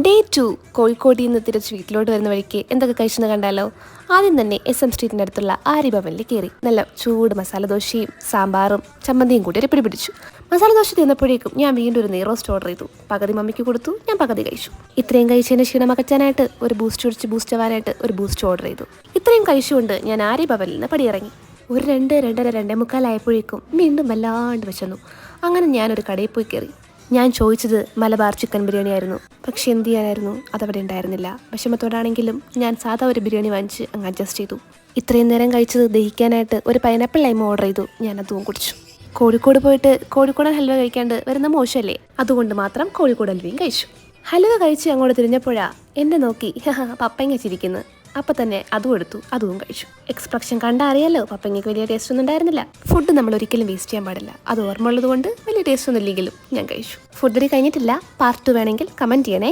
Day 2 കോഴിക്കോടിൽ നിന്ന് തിരിച്ച് വീട്ടിലോട്ട് വരുന്ന വഴിക്ക് എന്തൊക്കെ കഴിച്ചെന്ന് കണ്ടാലോ. ആദ്യം തന്നെ SM സ്ട്രീറ്റിൻ്റെ അടുത്തുള്ള ആര്യഭവനിൽ കയറി നല്ല ചൂട് മസാല ദോശയും സാമ്പാറും ചമ്മന്തിയും കൂടി ഒരു പിടിപിടിച്ചു. മസാല ദോശ തിന്നപ്പോഴേക്കും ഞാൻ വീണ്ടും ഒരു നെയ്റോസ്റ്റ് ഓർഡർ ചെയ്തു. പകുതി മമ്മിക്ക് കൊടുത്തു, ഞാൻ പകുതി കഴിച്ചു. ഇത്രയും കഴിച്ചതിന് ക്ഷീണം അകറ്റാനായിട്ട് ഒരു ബൂസ്റ്റ് ഒഴിച്ച് ബൂസ്റ്റ് ആവാനായിട്ട് ഒരു ബൂസ്റ്റ് ഓർഡർ ചെയ്തു. ഇത്രയും കഴിച്ചുകൊണ്ട് ഞാൻ ആര്യഭവനിൽ നിന്ന് പടിയിറങ്ങി. ഒരു 2:30 ആയപ്പോഴേക്കും വീണ്ടും വല്ലാണ്ട് വിശന്നു. അങ്ങനെ ഞാനൊരു കടയിൽ പോയി കയറി. ഞാൻ ചോദിച്ചത് മലബാർ ചിക്കൻ ബിരിയാണി ആയിരുന്നു. പക്ഷെ എന്ത് ചെയ്യാനായിരുന്നു, അതവിടെ ഉണ്ടായിരുന്നില്ല. വിഷമത്തോടാണെങ്കിലും ഞാൻ സാധാ ഒരു ബിരിയാണി വാങ്ങിച്ച് അങ്ങ് അഡ്ജസ്റ്റ് ചെയ്തു. ഇത്രയും നേരം കഴിച്ചത് ദഹിക്കാനായിട്ട് ഒരു പൈനാപ്പിൾ ലൈം ഓർഡർ ചെയ്തു. ഞാൻ അതും കുടിച്ചു. കോഴിക്കോട് പോയിട്ട് കോഴിക്കോടൻ ഹൽവ കഴിക്കാണ്ട് വരുന്ന മോശമല്ലേ, അതുകൊണ്ട് മാത്രം കോഴിക്കോട് ഹൽവയും കഴിച്ചു. ഹൽവ കഴിച്ച് അങ്ങോട്ട് തിരിഞ്ഞപ്പോഴാ എന്നെ നോക്കി പപ്പങ്ങ ചിരിക്കുന്നു. അപ്പം തന്നെ അതും എടുത്തു, അതും കഴിച്ചു. എക്സ്പ്രഷൻ കണ്ടാൽ അറിയാലോ പപ്പങ്ങയ്ക്ക് വലിയ ടേസ്റ്റ് ഒന്നും ഉണ്ടായിരുന്നില്ല. ഫുഡ് നമ്മൾ ഒരിക്കലും വേസ്റ്റ് ചെയ്യാൻ പാടില്ല. അത് ഓർമ്മ ഉള്ളത് കൊണ്ട് വലിയ ടേസ്റ്റ് ഒന്നും ഇല്ലെങ്കിലും ഞാൻ കഴിച്ചു. ഫുഡ് കഴിഞ്ഞിട്ടില്ല, പാർട്ട് 2 വേണമെങ്കിൽ കമൻറ്റ് ചെയ്യണേ.